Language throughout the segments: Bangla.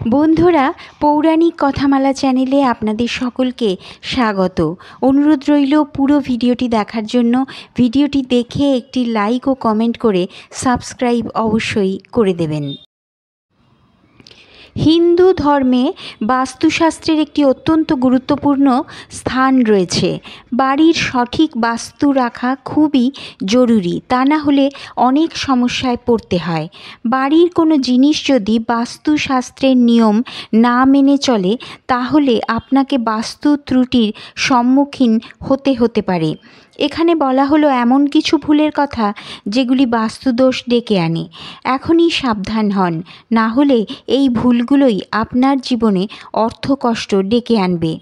বন্ধুরা, পৌরাণিক কথামালা চ্যানেলে আপনাদের সকলকে স্বাগত। অনুরোধ রইল পুরো ভিডিওটি দেখার জন্য। ভিডিওটি দেখে একটি লাইক ও কমেন্ট করে সাবস্ক্রাইব অবশ্যই করে দেবেন। হিন্দু ধর্মে বাস্তুশাস্ত্রের একটি অত্যন্ত গুরুত্বপূর্ণ স্থান রয়েছে। বাড়ির সঠিক বাস্তু রাখা খুবই জরুরি, তা না হলে অনেক সমস্যায় পড়তে হয়। বাড়ির কোনো জিনিস যদি বাস্তুশাস্ত্রের নিয়ম না মেনে চলে, তাহলে আপনাকে বাস্তু ত্রুটির সম্মুখীন হতে পারে। এখানে বলা হলো এমন কিছু ভুলের কথা যেগুলি বাস্তুদোষ ডেকে আনে। এখনই সাবধান হন, না হলে এই ভুলগুলোই আপনার জীবনে অর্থকষ্ট ডেকে আনবে।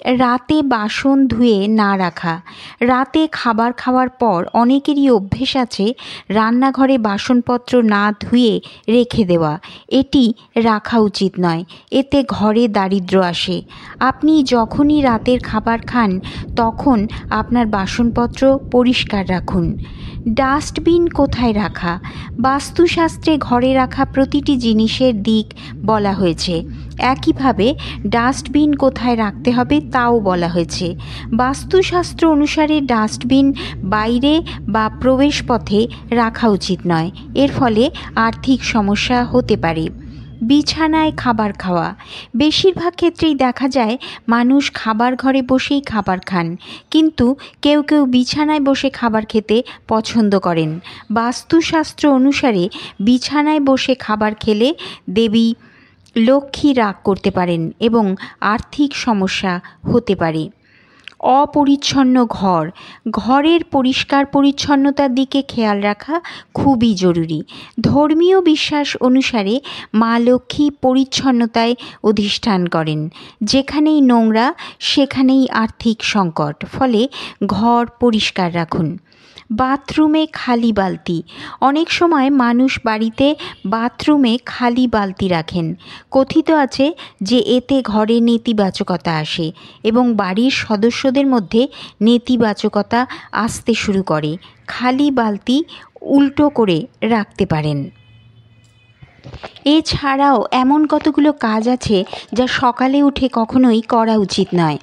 রাতে বাসন ধুয়ে না রাখা। রাতে খাবার খাওয়ার পর অনেকেরই অভ্যেস আছে রান্নাঘরে বাসনপত্র না ধুয়ে রেখে দেওয়া। এটি রাখা উচিত নয়, এতে ঘরে দারিদ্র্য আসে। আপনি যখনই রাতের খাবার খান তখন আপনার বাসনপত্র পরিষ্কার রাখুন। ডাস্টবিন কোথায় রাখা? বাস্তুশাস্ত্রে ঘরে রাখা প্রতিটি জিনিসের দিক বলা হয়েছে। একইভাবে ডাস্টবিন কোথায় রাখতে হবে তাও বলা হয়েছে। বাস্তুশাস্ত্র অনুসারে ডাস্টবিন বাইরে বা প্রবেশপথে রাখা উচিত নয়, এর ফলে আর্থিক সমস্যা হতে পারে। বিছানায় খাবার খাওয়া। বেশিরভাগ ক্ষেত্রেই দেখা যায় মানুষ খাবার ঘরে বসেই খাবার খান, কিন্তু কেউ কেউ বিছানায় বসে খাবার খেতে পছন্দ করেন। বাস্তুশাস্ত্র অনুসারে বিছানায় বসে খাবার খেলে দেবী লক্ষ্মী রাগ করতে পারেন এবং আর্থিক সমস্যা হতে পারে। অপরিচ্ছন্ন ঘর। ঘরের পরিষ্কার পরিচ্ছন্নতার দিকে খেয়াল রাখা খুবই জরুরি। ধর্মীয় বিশ্বাস অনুসারে মা লক্ষ্মী পরিচ্ছন্নতায় অধিষ্ঠান করেন। যেখানেই নোংরা সেখানেই আর্থিক সংকট, ফলে ঘর পরিষ্কার রাখুন। বাথরুমে খালি বালতি। অনেক সময় মানুষ বাড়িতে বাথরুমে খালি বালতি রাখেন। কথিত আছে যে এতে ঘরে নেতিবাচকতা আসে এবং বাড়ির সদস্যদের মধ্যে নেতিবাচকতা আসতে শুরু করে। খালি বালতি উল্টো করে রাখতে পারেন। এছাড়াও এমন কতগুলো কাজ আছে যা সকালে উঠে কখনোই করা উচিত নয়।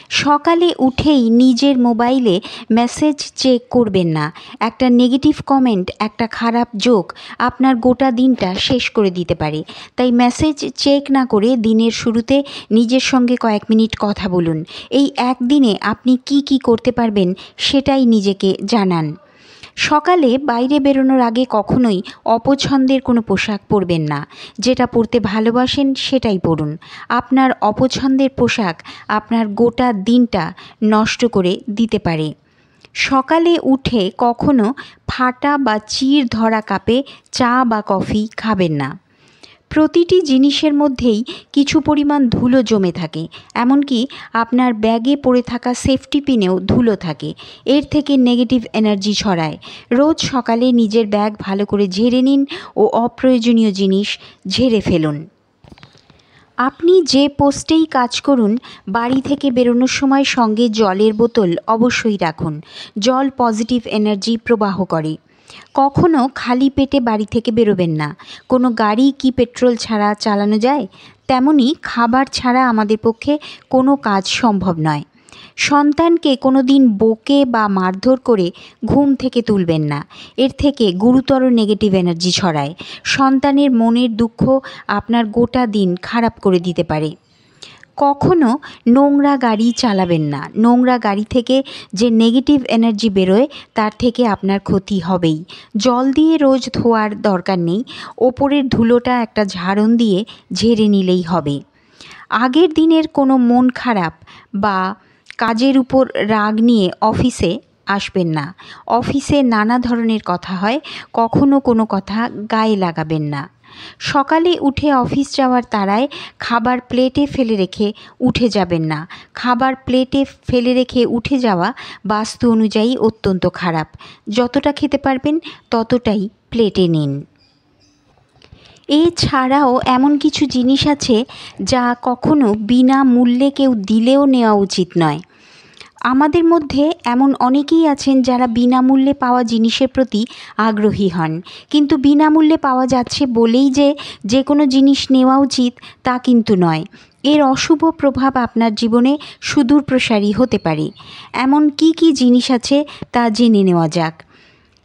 সকালে উঠেই নিজের মোবাইলে মেসেজ চেক করবেন না। একটা নেগেটিভ কমেন্ট, একটা খারাপ জোক আপনার গোটা দিনটা শেষ করে দিতে পারে। তাই মেসেজ চেক না করে দিনের শুরুতে নিজের সঙ্গে কয়েক মিনিট কথা বলুন। এই একদিনে আপনি কি করতে পারবেন সেটাই নিজেকে জানান। সকালে বাইরে বেরোনোর আগে কখনোই অপছন্দের কোনো পোশাক পরবেন না। যেটা পরতে ভালোবাসেন সেটাই পরুন। আপনার অপছন্দের পোশাক আপনার গোটা দিনটা নষ্ট করে দিতে পারে। সকালে উঠে কখনো ফাটা বা চির ধরা কাপে চা বা কফি খাবেন না। প্রতিটি জিনিসের মধ্যেই কিছু পরিমাণ ধুলো জমে থাকে, এমনকি আপনার ব্যাগে পড়ে থাকা সেফটি পিনেও ধুলো থাকে। এর থেকে নেগেটিভ এনার্জি ছড়ায়। রোজ সকালে নিজের ব্যাগ ভালো করে ঝেড়ে নিন ও অপ্রয়োজনীয় জিনিস ঝেড়ে ফেলুন। আপনি যে পোস্টেই কাজ করুন, বাড়ি থেকে বেরোনোর সময় সঙ্গে জলের বোতল অবশ্যই রাখুন। জল পজিটিভ এনার্জি প্রবাহ করে। কখনো খালি পেটে বাড়ি থেকে বেরোবেন না। কোনো গাড়ি কি পেট্রোল ছাড়া চালানো যায়? তেমনি খাবার ছাড়া আমাদের পক্ষে কোনো কাজ সম্ভব নয়। সন্তানকে কোনো দিন বকে বা মারধর করে ঘুম থেকে তুলবেন না। এর থেকে গুরুতর নেগেটিভ এনার্জি ছড়ায়। সন্তানের মনের দুঃখ আপনার গোটা দিন খারাপ করে দিতে পারে। কখনো নোংরা গাড়ি চালাবেন না। নোংরা গাড়ি থেকে যে নেগেটিভ এনার্জি বেরোয় তার থেকে আপনার ক্ষতি হবেই। জল দিয়ে রোজ ধোয়ার দরকার নেই, ওপরের ধুলোটা একটা ঝাড়ন দিয়ে ঝেড়ে নিলেই হবে। আগের দিনের কোনো মন খারাপ বা কাজের উপর রাগ নিয়ে অফিসে আসবেন না। অফিসে নানা ধরনের কথা হয়, কখনো কোনো কথা গায়ে লাগাবেন না। সকালে উঠে অফিস যাওয়ার তাড়ায় খাবার প্লেটে ফেলে রেখে উঠে যাবেন না। খাবার প্লেটে ফেলে রেখে উঠে যাওয়া বাস্তু অনুযায়ী অত্যন্ত খারাপ। যতটা খেতে পারবেন ততটাই প্লেটে নিন। এছাড়াও এমন কিছু জিনিস আছে যা কখনো বিনা মূল্যে কেউ দিলেও নেওয়া উচিত নয়। আমাদের মধ্যে এমন অনেকেই আছেন যারা বিনামূল্যে পাওয়া জিনিসের প্রতি আগ্রহী হন, কিন্তু বিনামূল্যে পাওয়া যাচ্ছে বলেই যে কোনো জিনিস নেওয়া উচিত তা কিন্তু নয়। এর অশুভ প্রভাব আপনার জীবনে সুদূর প্রসারী হতে পারে। এমন কি কি জিনিস আছে তা জেনে নেওয়া যাক।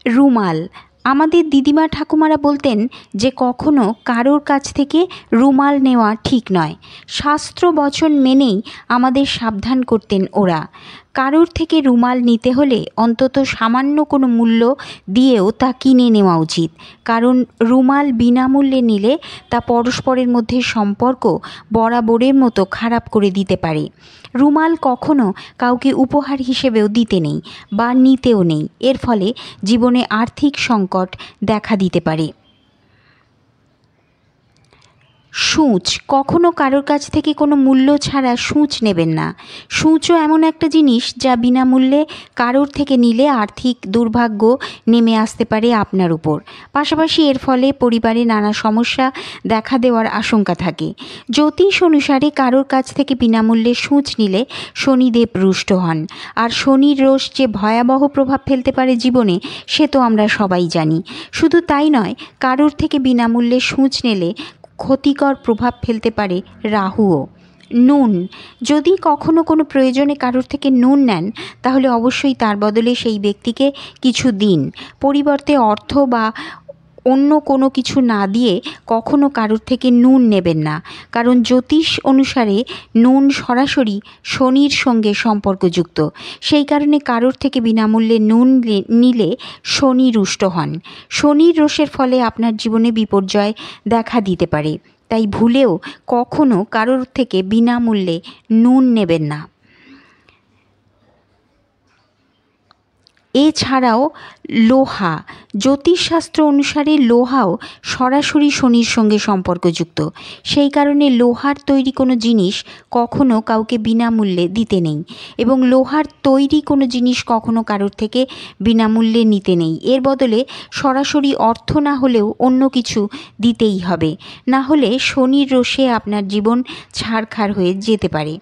রুমাল। আমাদের দিদিমা ঠাকুমারা বলতেন যে কখনো কারোর কাছ থেকে রুমাল নেওয়া ঠিক নয়। শাস্ত্র বচন মেনেই আমাদের সাবধান করতেন ওরা। কারোর থেকে রুমাল নিতে হলে অন্তত সামান্য কোনো মূল্য দিয়েও তা কিনে নেওয়া উচিত, কারণ রুমাল বিনামূল্যে নিলে তা পরস্পরের মধ্যে সম্পর্ক বরাবরের মতো খারাপ করে দিতে পারে। রুমাল কখনো কাউকে উপহার হিসেবেও দিতে নেই বা নিতেও নেই, এর ফলে জীবনে আর্থিক সংকট দেখা দিতে পারে। সূঁচ। কখনো কারোর কাছ থেকে কোনো মূল্য ছাড়া সূঁচ নেবেন না। সূঁচও এমন একটা জিনিস যা বিনামূল্যে কারোর থেকে নিলে আর্থিক দুর্ভাগ্য নেমে আসতে পারে আপনার উপর। পাশাপাশি এর ফলে পরিবারে নানা সমস্যা দেখা দেওয়ার আশঙ্কা থাকে। জ্যোতিষ অনুসারে কারোর কাছ থেকে বিনামূল্যে সূঁচ নিলে শনিদেব রুষ্ট হন, আর শনির রোষ যে ভয়াবহ প্রভাব ফেলতে পারে জীবনে সে তো আমরা সবাই জানি। শুধু তাই নয়, কারোর থেকে বিনামূল্যে সূঁচ নিলে ক্ষতিকর প্রভাব ফেলতে পারে রাহুও। নুন। যদি কখনো কোনো প্রয়োজনে কারোর থেকে নুন নেন, তাহলে অবশ্যই তার বদলে সেই ব্যক্তিকে কিছু দিন। পরিবর্তে অর্থ বা অন্য কোনো কিছু না দিয়ে কখনো কারোর থেকে নুন নেবেন না, কারণ জ্যোতিষ অনুসারে নুন সরাসরি শনির সঙ্গে সম্পর্কযুক্ত। সেই কারণে কারোর থেকে বিনামূল্যে নুন নিলে শনি রুষ্ট হন। শনির রোষের ফলে আপনার জীবনে বিপর্যয় দেখা দিতে পারে, তাই ভুলেও কখনো কারোর থেকে বিনামূল্যে নুন নেবেন না। এছাড়াও লোহা। জ্যোতিষশাস্ত্র অনুসারে লোহাও সরাসরি শনির সঙ্গে সম্পর্কযুক্ত। সেই কারণে লোহার তৈরি কোনো জিনিস কখনো কাউকে বিনামূল্যে দিতে নেই, এবং লোহার তৈরি কোনো জিনিস কখনো কারোর থেকে বিনামূল্যে নিতে নেই। এর বদলে সরাসরি অর্থ না হলেও অন্য কিছু দিতেই হবে, না হলে শনির রোষে আপনার জীবন ছারখার হয়ে যেতে পারে।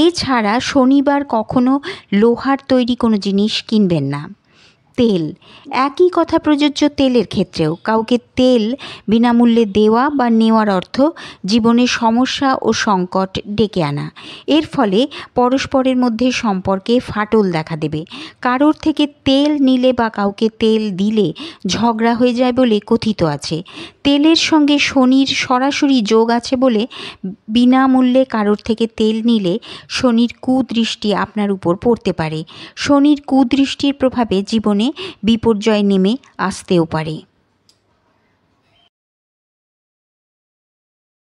এছাড়া শনিবার কখনো লোহার তৈরি কোনো জিনিস কিনবেন না। তেল। একই কথা প্রযোজ্য তেলের ক্ষেত্রেও। কাউকে তেল বিনামূল্যে দেওয়া বা নেওয়ার অর্থ জীবনে সমস্যা ও সংকট ডেকে আনা। এর ফলে পরস্পরের মধ্যে সম্পর্কে ফাটল দেখা দেবে। কারোর থেকে তেল নিলে বা কাউকে তেল দিলে ঝগড়া হয়ে যায় বলে কথিত আছে। তেলের সঙ্গে শনির সরাসরি যোগ আছে বলে বিনামূল্যে কারোর থেকে তেল নিলে শনির কুদৃষ্টি আপনার উপর পড়তে পারে। শনির কুদৃষ্টির প্রভাবে জীবনে বিপর্যয় নেমে আসতেও পারে।